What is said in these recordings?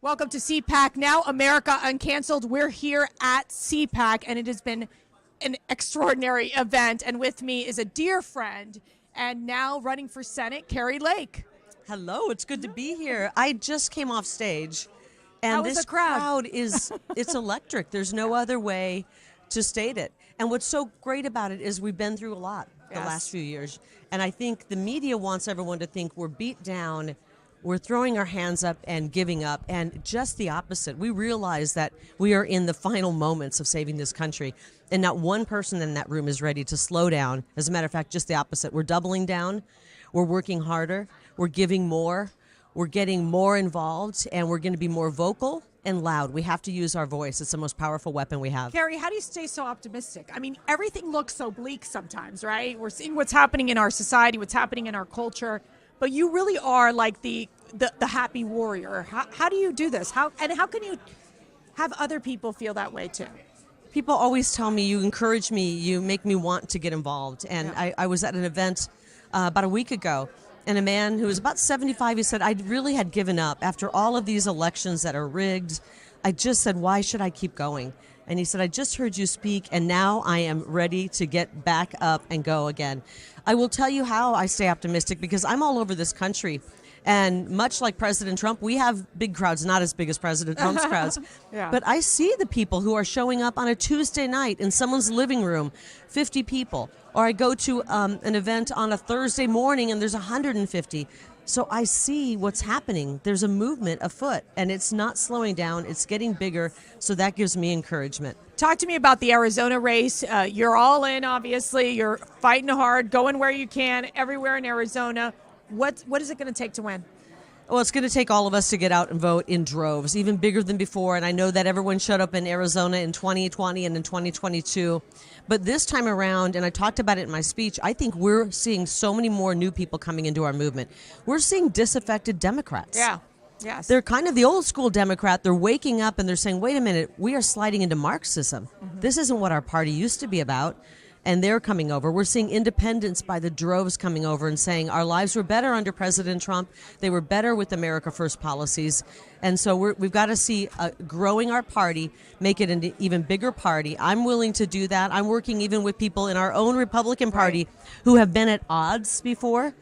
Welcome to CPAC, now America UnCanceled. We're here at CPAC, and it has been an extraordinary event. And with me is a dear friend and now running for Senate, Carrie Lake. Hello, it's good to be here. I just came off stage, and How was this the crowd? crowd is it's electric. There's no other way to state it. And what's so great about it is we've been through a lot the last few years. And I think the media wants everyone to think we're beat down, we're throwing our hands up and giving up, and just the opposite. We realize that we are in the final moments of saving this country, and not one person in that room is ready to slow down. As a matter of fact, just the opposite. We're doubling down, we're working harder, we're giving more, we're getting more involved, and we're going to be more vocal and loud. We have to use our voice. It's the most powerful weapon we have. Carrie, how do you stay so optimistic? I mean, everything looks so bleak sometimes, right? We're seeing what's happening in our society, what's happening in our culture. But you really are like the happy warrior. How do you do this? How can you have other people feel that way too? People always tell me, you encourage me, you make me want to get involved. And Yeah. I was at an event about a week ago, and a man who was about 75, he said, I really had given up. After all of these elections that are rigged, I just said, why should I keep going? And he said, I just heard you speak, and now I am ready to get back up and go again. I will tell you how I stay optimistic, because I'm all over this country. And much like President Trump, we have big crowds, not as big as President Trump's crowds. Yeah. But I see the people who are showing up on a Tuesday night in someone's living room, 50 people. Or I go to an event on a Thursday morning and there's 150. So I see what's happening. There's a movement afoot, and it's not slowing down. It's getting bigger, so that gives me encouragement. Talk to me about the Arizona race. You're all in, obviously. You're fighting hard, going where you can, everywhere in Arizona. What is it going to take to win? Well, it's going to take all of us to get out and vote in droves, even bigger than before. And I know that everyone showed up in Arizona in 2020 and in 2022. But this time around, and I talked about it in my speech, I think we're seeing so many more new people coming into our movement. We're seeing disaffected Democrats. Yeah. Yes. They're kind of the old school Democrat. They're waking up and they're saying, wait a minute, we are sliding into Marxism. Mm-hmm. This isn't what our party used to be about. And they're coming over. We're seeing independents by the droves coming over and saying our lives were better under President Trump. They were better with America First policies. And so we've got to see growing our party, make it an even bigger party. I'm willing to do that. I'm working even with people in our own Republican Party who have been at odds before.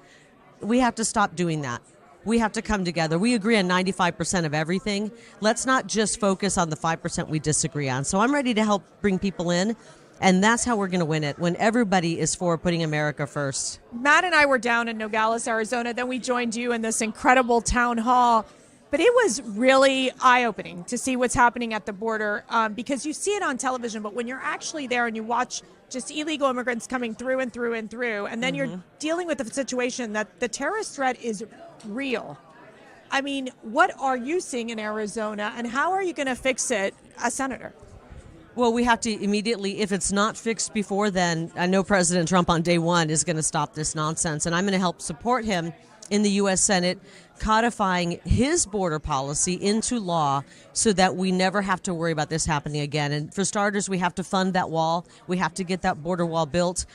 We have to stop doing that. We have to come together. We agree on 95% of everything. Let's not just focus on the 5% we disagree on. So I'm ready to help bring people in. And that's how we're going to win it, when everybody is for putting America first. Matt and I were down in Nogales, Arizona. Then we joined you in this incredible town hall. But it was really eye-opening to see what's happening at the border, because you see it on television. But when you're actually there and you watch just illegal immigrants coming through and through and through, and then you're dealing with the situation that the terrorist threat is real. I mean, what are you seeing in Arizona, and how are you going to fix it as senator? Well, we have to immediately, if it's not fixed before then, I know President Trump on day one is going to stop this nonsense, and I'm going to help support him in the U.S. Senate, codifying his border policy into law so that we never have to worry about this happening again. And for starters, we have to fund that wall. We have to get that border wall built.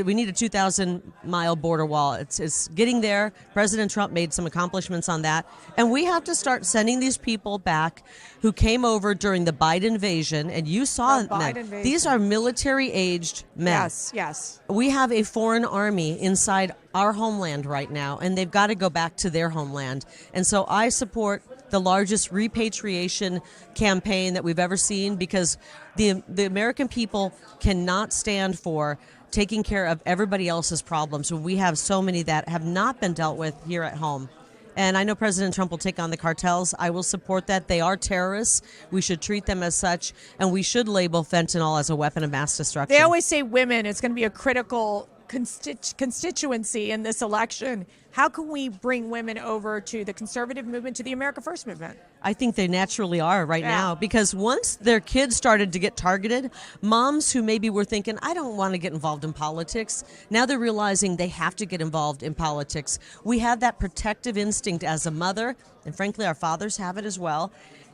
We need a 2,000-mile border wall. It's getting there. President Trump made some accomplishments on that. And we have to start sending these people back who came over during the Biden invasion. And you saw them. These are military-aged men. Yes, yes. We have a foreign army inside our homeland right now, and they've got to go back to their homeland. And so I support the largest repatriation campaign that we've ever seen, because the American people cannot stand for taking care of everybody else's problems when we have so many that have not been dealt with here at home. And I know President Trump will take on the cartels. I will support that. They are terrorists. We should treat them as such, and we should label fentanyl as a weapon of mass destruction. They always say women, it's going to be a critical constituency in this election. How can we bring women over to the conservative movement, to the America First movement? I think they naturally are right now, because once their kids started to get targeted, moms who maybe were thinking, I don't want to get involved in politics, now they're realizing they have to get involved in politics. We have that protective instinct as a mother, and frankly, our fathers have it as well.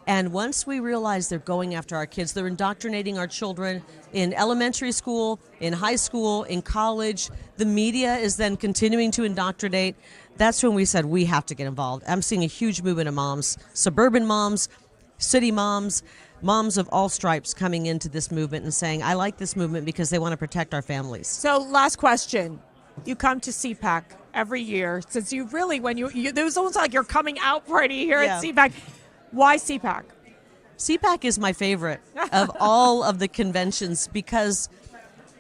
And once we realize they're going after our kids, they're indoctrinating our children in elementary school, in high school, in college. The media is then continuing to indoctrinate. That's when we said we have to get involved. I'm seeing a huge movement of moms, suburban moms, city moms, moms of all stripes coming into this movement and saying, I like this movement because they want to protect our families. So last question. You come to CPAC every year since you really, when you there was almost like your coming out party here at CPAC. Why CPAC? CPAC is my favorite of all of the conventions because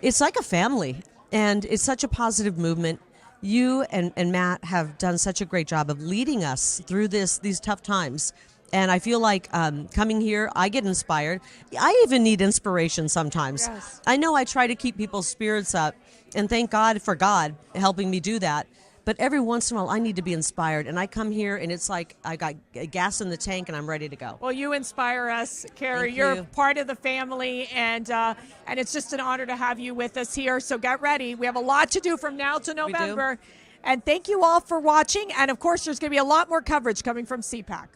it's like a family and it's such a positive movement. You and Matt have done such a great job of leading us through these tough times. And I feel like coming here, I get inspired. I even need inspiration sometimes. Yes. I know I try to keep people's spirits up, and thank God for God helping me do that. But every once in a while, I need to be inspired. And I come here, and it's like I got gas in the tank, and I'm ready to go. Well, you inspire us, Carrie. Thank You're you. part of the family, and it's just an honor to have you with us here. So get ready. We have a lot to do from now to November. And thank you all for watching. And, of course, there's going to be a lot more coverage coming from CPAC.